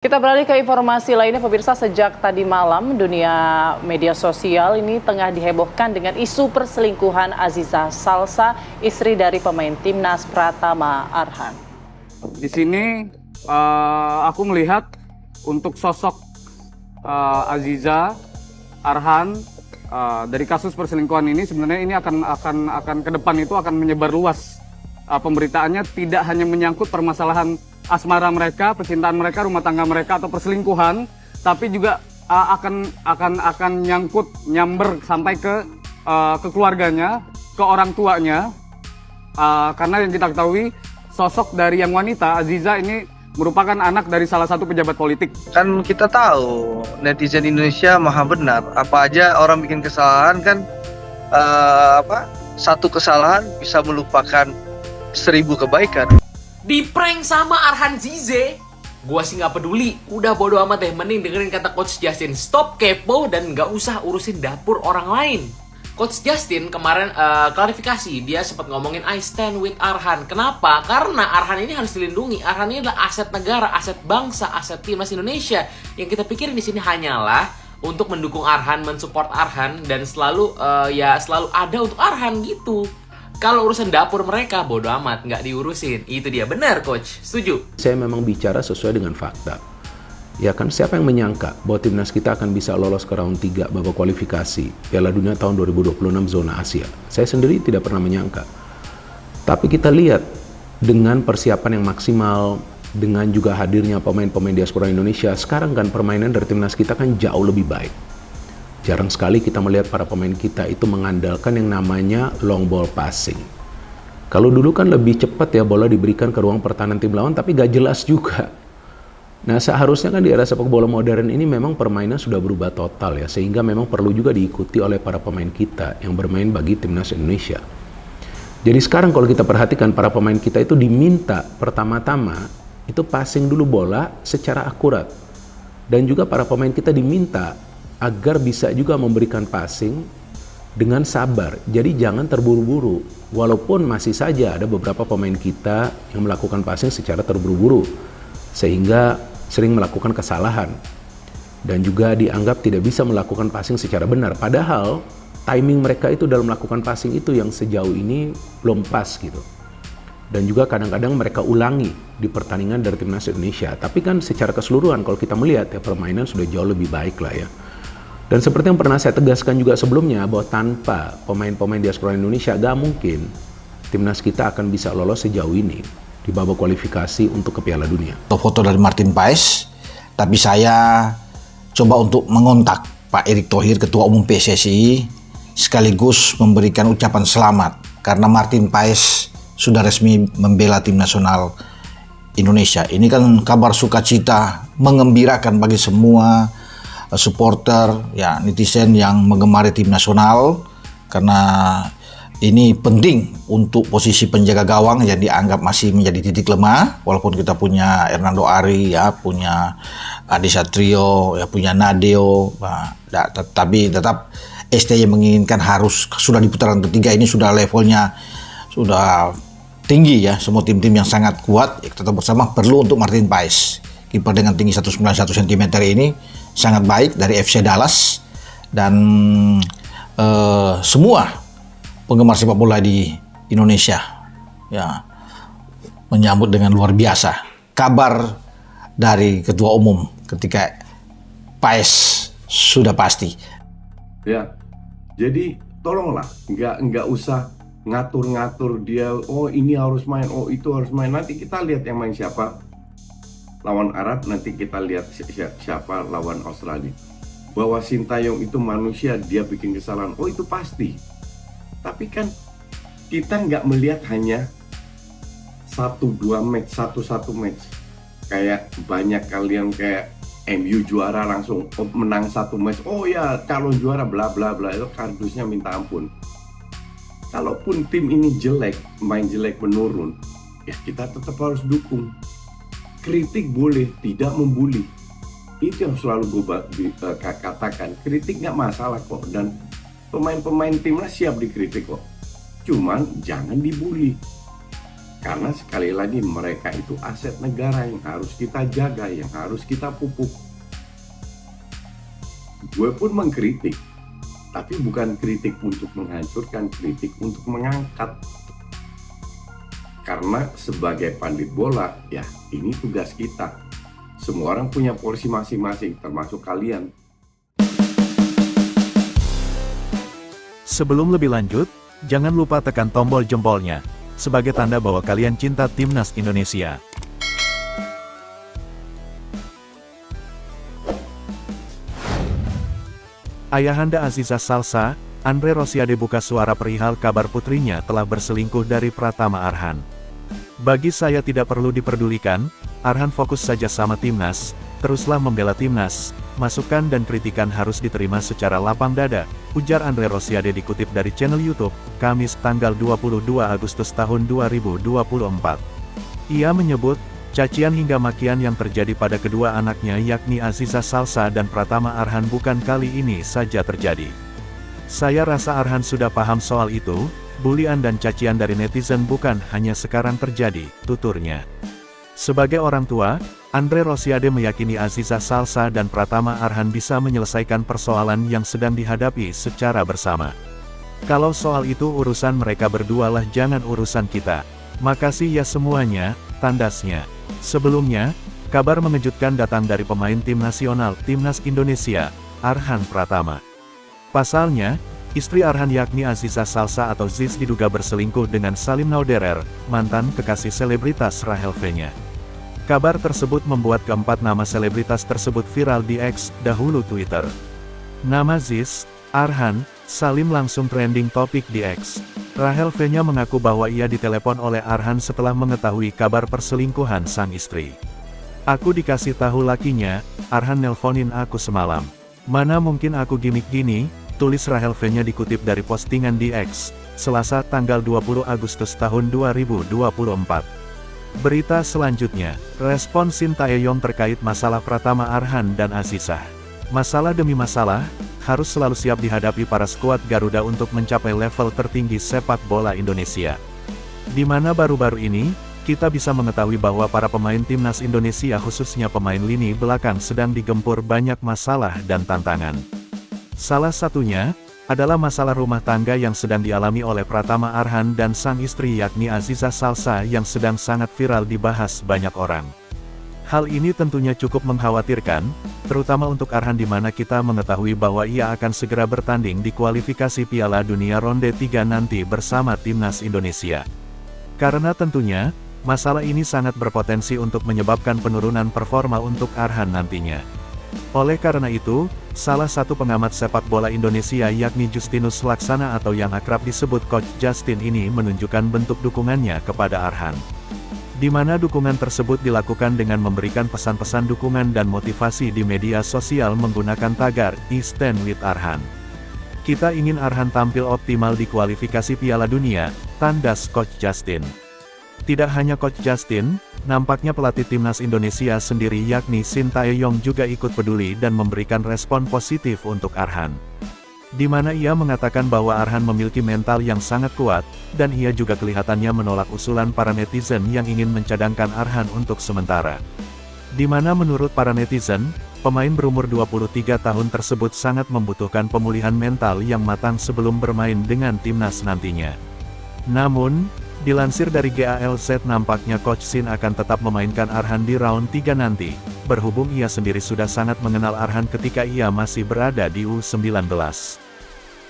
Kita beralih ke informasi lainnya, pemirsa. Sejak tadi malam, dunia media sosial ini tengah dihebohkan dengan isu perselingkuhan Aziza Salsa, istri dari pemain timnas Pratama Arhan. Di sini aku melihat untuk sosok Aziza Arhan dari kasus perselingkuhan ini sebenarnya ini akan ke depan itu akan menyebar luas pemberitaannya, tidak hanya menyangkut permasalahan asmara mereka, percintaan mereka, rumah tangga mereka atau perselingkuhan, tapi juga akan nyamber sampai ke keluarganya, ke orang tuanya, karena yang kita ketahui sosok dari yang wanita Aziza ini merupakan anak dari salah satu pejabat politik. Kan kita tahu netizen Indonesia maha benar, apa aja orang bikin kesalahan kan, satu kesalahan bisa melupakan 1000 kebaikan. Di prank sama Arhan Zize, gua sih nggak peduli, udah bodo amat deh, mending dengerin kata Coach Justin, stop kepo dan nggak usah urusin dapur orang lain. Coach Justin kemarin klarifikasi, dia sempat ngomongin I stand with Arhan. Kenapa? Karena Arhan ini harus dilindungi. Arhan ini adalah aset negara, aset bangsa, aset timnas Indonesia. Yang kita pikirin di sini hanyalah untuk mendukung Arhan, mensupport Arhan, dan selalu selalu ada untuk Arhan gitu. Kalau urusan dapur mereka, bodo amat, nggak diurusin. Itu dia, benar Coach, setuju? Saya memang bicara sesuai dengan fakta. Ya kan, siapa yang menyangka bahwa timnas kita akan bisa lolos ke round 3 babak kualifikasi Piala Dunia tahun 2026 zona Asia. Saya sendiri tidak pernah menyangka. Tapi kita lihat dengan persiapan yang maksimal, dengan juga hadirnya pemain-pemain diaspora Indonesia, sekarang kan permainan dari timnas kita kan jauh lebih baik. Jarang sekali kita melihat para pemain kita itu mengandalkan yang namanya long ball passing. Kalau dulu kan lebih cepat ya bola diberikan ke ruang pertahanan tim lawan, tapi gak jelas juga. Nah, seharusnya kan di era sepak bola modern ini memang permainan sudah berubah total ya, sehingga memang perlu juga diikuti oleh para pemain kita yang bermain bagi timnas Indonesia. Jadi sekarang kalau kita perhatikan, para pemain kita itu diminta pertama-tama itu passing dulu bola secara akurat. Dan juga para pemain kita diminta agar bisa juga memberikan passing dengan sabar. Jadi jangan terburu-buru. Walaupun masih saja ada beberapa pemain kita yang melakukan passing secara terburu-buru, sehingga sering melakukan kesalahan. Dan juga dianggap tidak bisa melakukan passing secara benar. Padahal timing mereka itu dalam melakukan passing itu yang sejauh ini belum pas gitu. Dan juga kadang-kadang mereka ulangi di pertandingan dari timnas Indonesia. Tapi kan secara keseluruhan kalau kita melihat ya, permainan sudah jauh lebih baik lah ya. Dan seperti yang pernah saya tegaskan juga sebelumnya, bahwa tanpa pemain-pemain diaspora Indonesia gak mungkin timnas kita akan bisa lolos sejauh ini di babak kualifikasi untuk ke Piala Dunia. Foto dari Martin Paes, tapi saya coba untuk mengontak Pak Erick Thohir, Ketua Umum PSSI, sekaligus memberikan ucapan selamat karena Martin Paes sudah resmi membela tim nasional Indonesia. Ini kan kabar sukacita, mengembirakan bagi semua supporter, ya netizen yang menggemari tim nasional, karena ini penting untuk posisi penjaga gawang yang dianggap masih menjadi titik lemah. Walaupun kita punya Hernando Ari, ya punya Adi Satrio, ya punya Nadeo, tapi tetap STY menginginkan harus sudah di putaran ketiga ini sudah levelnya sudah tinggi ya, semua tim-tim yang sangat kuat ya, tetap bersama perlu untuk Martin Paes, kiper dengan tinggi 191 cm ini sangat baik dari FC Dallas, dan semua penggemar sepak bola di Indonesia ya menyambut dengan luar biasa kabar dari Ketua Umum ketika Paes sudah pasti. Ya, jadi tolonglah nggak usah ngatur-ngatur dia, oh ini harus main, oh itu harus main. Nanti kita lihat yang main siapa lawan Arab, nanti kita lihat siapa lawan Australia. Bahwa Sintayong itu manusia, dia bikin kesalahan, oh itu pasti. Tapi kan kita nggak melihat hanya 1-2 match, 1-1 match. Kayak banyak kalian kayak MU juara langsung menang 1 match, oh ya calon juara bla bla bla, itu kardusnya minta ampun. Kalaupun tim ini jelek, main jelek, menurun, ya kita tetap harus dukung. Kritik boleh, tidak membuli. Itu yang selalu gue katakan. Kritik nggak masalah kok, dan pemain-pemain timnas siap dikritik kok. Cuman jangan dibully. Karena sekali lagi mereka itu aset negara yang harus kita jaga, yang harus kita pupuk. Gue pun mengkritik, tapi bukan kritik untuk menghancurkan, kritik untuk mengangkat. Karena sebagai pandit bola, ya ini tugas kita. Semua orang punya porsi masing-masing, termasuk kalian. Sebelum lebih lanjut, jangan lupa tekan tombol jempolnya, sebagai tanda bahwa kalian cinta Timnas Indonesia. Ayahanda Aziza Salsa, Andre Rosiade buka suara perihal kabar putrinya telah berselingkuh dari Pratama Arhan. Bagi saya tidak perlu diperdulikan, Arhan fokus saja sama Timnas, teruslah membela Timnas, masukan dan kritikan harus diterima secara lapang dada, ujar Andre Rosiade dikutip dari channel YouTube, Kamis tanggal 22 Agustus tahun 2024. Ia menyebut, cacian hingga makian yang terjadi pada kedua anaknya yakni Aziza Salsa dan Pratama Arhan bukan kali ini saja terjadi. Saya rasa Arhan sudah paham soal itu, bulian dan cacian dari netizen bukan hanya sekarang terjadi, tuturnya. Sebagai orang tua, Andre Rosiade meyakini Aziza Salsa dan Pratama Arhan bisa menyelesaikan persoalan yang sedang dihadapi secara bersama. Kalau soal itu urusan mereka berdualah, jangan urusan kita. Makasih ya semuanya, tandasnya. Sebelumnya, kabar mengejutkan datang dari pemain tim nasional Timnas Indonesia, Arhan Pratama. Pasalnya, istri Arhan yakni Aziza Salsa atau Ziz diduga berselingkuh dengan Salim Nauderer, mantan kekasih selebritas Rahel V-nya. Kabar tersebut membuat keempat nama selebritas tersebut viral di X, dahulu Twitter. Nama Ziz, Arhan, Salim langsung trending topik di X. Rahel V-nya mengaku bahwa ia ditelepon oleh Arhan setelah mengetahui kabar perselingkuhan sang istri. Aku dikasih tahu lakinya, Arhan nelponin aku semalam. Mana mungkin aku gimmick gini, tulis Rahel V-nya dikutip dari postingan di X, Selasa tanggal 20 Agustus tahun 2024. Berita selanjutnya, respon Shin Tae-yong terkait masalah Pratama Arhan dan Azizah. Masalah demi masalah, harus selalu siap dihadapi para skuad Garuda untuk mencapai level tertinggi sepak bola Indonesia. Di mana baru-baru ini, kita bisa mengetahui bahwa para pemain Timnas Indonesia khususnya pemain lini belakang sedang digempur banyak masalah dan tantangan. Salah satunya, adalah masalah rumah tangga yang sedang dialami oleh Pratama Arhan dan sang istri yakni Aziza Salsa yang sedang sangat viral dibahas banyak orang. Hal ini tentunya cukup mengkhawatirkan, terutama untuk Arhan di mana kita mengetahui bahwa ia akan segera bertanding di kualifikasi Piala Dunia Ronde 3 nanti bersama Timnas Indonesia. Karena tentunya, masalah ini sangat berpotensi untuk menyebabkan penurunan performa untuk Arhan nantinya. Oleh karena itu, salah satu pengamat sepak bola Indonesia yakni Justinus Laksana atau yang akrab disebut Coach Justin ini menunjukkan bentuk dukungannya kepada Arhan. Di mana dukungan tersebut dilakukan dengan memberikan pesan-pesan dukungan dan motivasi di media sosial menggunakan tagar, I stand with Arhan. Kita ingin Arhan tampil optimal di kualifikasi Piala Dunia, tandas Coach Justin. Tidak hanya Coach Justin, nampaknya pelatih Timnas Indonesia sendiri yakni Shin Tae-yong juga ikut peduli dan memberikan respon positif untuk Arhan. Di mana ia mengatakan bahwa Arhan memiliki mental yang sangat kuat, dan ia juga kelihatannya menolak usulan para netizen yang ingin mencadangkan Arhan untuk sementara. Di mana menurut para netizen, pemain berumur 23 tahun tersebut sangat membutuhkan pemulihan mental yang matang sebelum bermain dengan Timnas nantinya. Namun, dilansir dari GALZ nampaknya Coach Shin akan tetap memainkan Arhan di round 3 nanti, berhubung ia sendiri sudah sangat mengenal Arhan ketika ia masih berada di U19.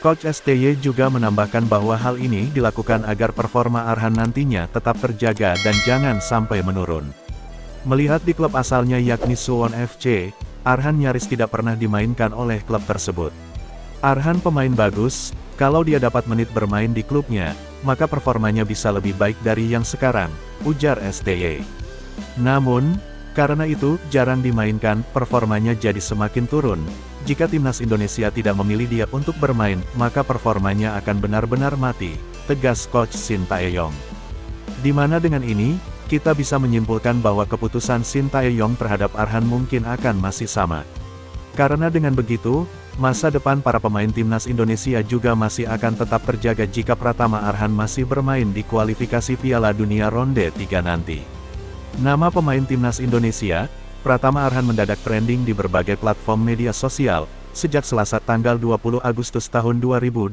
Coach STY juga menambahkan bahwa hal ini dilakukan agar performa Arhan nantinya tetap terjaga dan jangan sampai menurun. Melihat di klub asalnya yakni Suwon FC, Arhan nyaris tidak pernah dimainkan oleh klub tersebut. Arhan pemain bagus, kalau dia dapat menit bermain di klubnya, maka performanya bisa lebih baik dari yang sekarang, ujar STY. Namun, karena itu jarang dimainkan, performanya jadi semakin turun. Jika Timnas Indonesia tidak memilih dia untuk bermain, maka performanya akan benar-benar mati, tegas Coach Shin Tae-yong. Di mana dengan ini, kita bisa menyimpulkan bahwa keputusan Shin Tae-yong terhadap Arhan mungkin akan masih sama. Karena dengan begitu, masa depan para pemain timnas Indonesia juga masih akan tetap terjaga jika Pratama Arhan masih bermain di kualifikasi Piala Dunia Ronde 3 nanti. Nama pemain timnas Indonesia, Pratama Arhan mendadak trending di berbagai platform media sosial, sejak Selasa tanggal 20 Agustus tahun 2024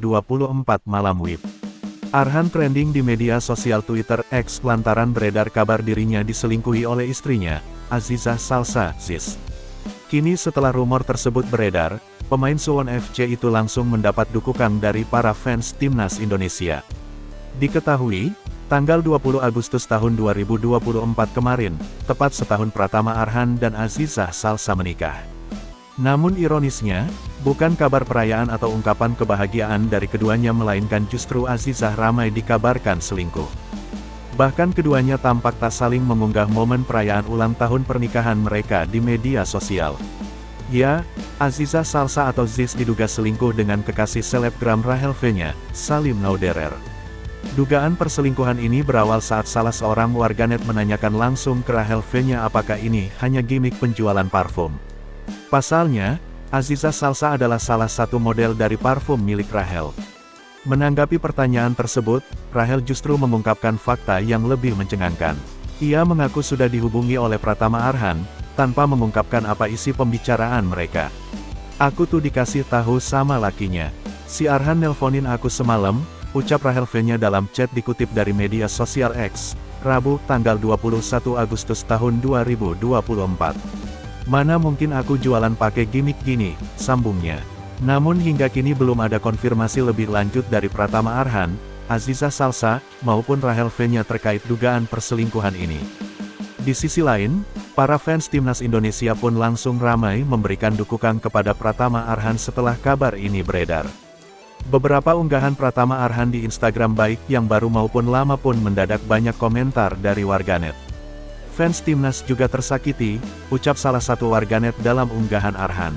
malam WIB. Arhan trending di media sosial Twitter X lantaran beredar kabar dirinya diselingkuhi oleh istrinya, Aziza Salsa, Ziz. Kini setelah rumor tersebut beredar, pemain Suwon FC itu langsung mendapat dukungan dari para fans timnas Indonesia. Diketahui, tanggal 20 Agustus tahun 2024 kemarin, tepat setahun Pratama Arhan dan Aziza Salsa menikah. Namun ironisnya, bukan kabar perayaan atau ungkapan kebahagiaan dari keduanya melainkan justru Azizah ramai dikabarkan selingkuh. Bahkan keduanya tampak tak saling mengunggah momen perayaan ulang tahun pernikahan mereka di media sosial. Ya, Aziza Salsa atau Ziz diduga selingkuh dengan kekasih selebgram Rahel V-nya, Salim Nauderer. Dugaan perselingkuhan ini berawal saat salah seorang warganet menanyakan langsung ke Rahel V-nya apakah ini hanya gimmick penjualan parfum. Pasalnya, Aziza Salsa adalah salah satu model dari parfum milik Rahel. Menanggapi pertanyaan tersebut, Rahel justru mengungkapkan fakta yang lebih mencengangkan. Ia mengaku sudah dihubungi oleh Pratama Arhan, tanpa mengungkapkan apa isi pembicaraan mereka. "Aku tuh dikasih tahu sama lakinya. Si Arhan nelponin aku semalam," ucap Rahel V-nya dalam chat dikutip dari media sosial X, Rabu, tanggal 21 Agustus tahun 2024. "Mana mungkin aku jualan pakai gimmick gini," sambungnya. Namun hingga kini belum ada konfirmasi lebih lanjut dari Pratama Arhan, Aziza Salsa, maupun Rahel V-nya terkait dugaan perselingkuhan ini. Di sisi lain, para fans timnas Indonesia pun langsung ramai memberikan dukungan kepada Pratama Arhan setelah kabar ini beredar. Beberapa unggahan Pratama Arhan di Instagram baik yang baru maupun lama pun mendadak banyak komentar dari warganet. "Fans timnas juga tersakiti," ucap salah satu warganet dalam unggahan Arhan.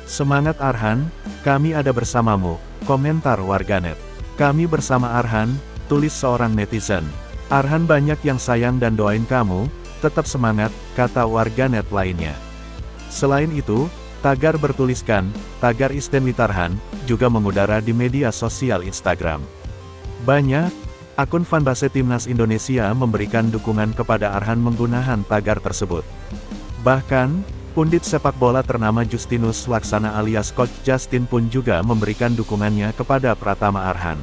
"Semangat Arhan, kami ada bersamamu," komentar warganet. "Kami bersama Arhan," tulis seorang netizen. "Arhan banyak yang sayang dan doain kamu, tetap semangat," kata warganet lainnya. Selain itu, tagar bertuliskan, "Tagar Isten Witarhan," juga mengudara di media sosial Instagram. Banyak akun fanbase timnas Indonesia memberikan dukungan kepada Arhan menggunakan tagar tersebut. Bahkan, pundit sepak bola ternama Justinus Laksana alias Coach Justin pun juga memberikan dukungannya kepada Pratama Arhan.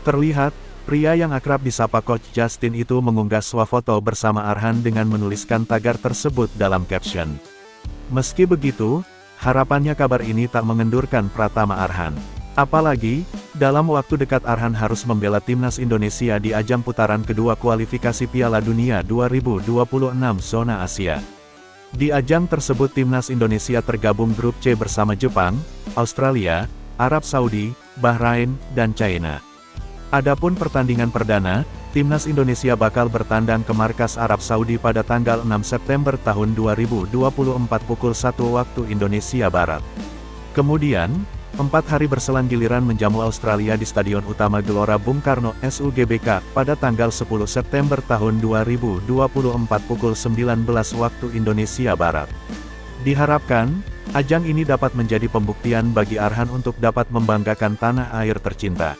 Terlihat, pria yang akrab disapa Coach Justin itu mengunggah swafoto bersama Arhan dengan menuliskan tagar tersebut dalam caption. Meski begitu, harapannya kabar ini tak mengendurkan Pratama Arhan. Apalagi, dalam waktu dekat Arhan harus membela timnas Indonesia di ajang putaran kedua kualifikasi Piala Dunia 2026 zona Asia. Di ajang tersebut timnas Indonesia tergabung grup C bersama Jepang, Australia, Arab Saudi, Bahrain, dan China. Adapun pertandingan perdana, timnas Indonesia bakal bertandang ke markas Arab Saudi pada tanggal 6 September tahun 2024 pukul 1 waktu Indonesia Barat. Kemudian, 4 hari berselang giliran menjamu Australia di Stadion Utama Gelora Bung Karno SUGBK pada tanggal 10 September tahun 2024 pukul 19 waktu Indonesia Barat. Diharapkan, ajang ini dapat menjadi pembuktian bagi Arhan untuk dapat membanggakan tanah air tercinta.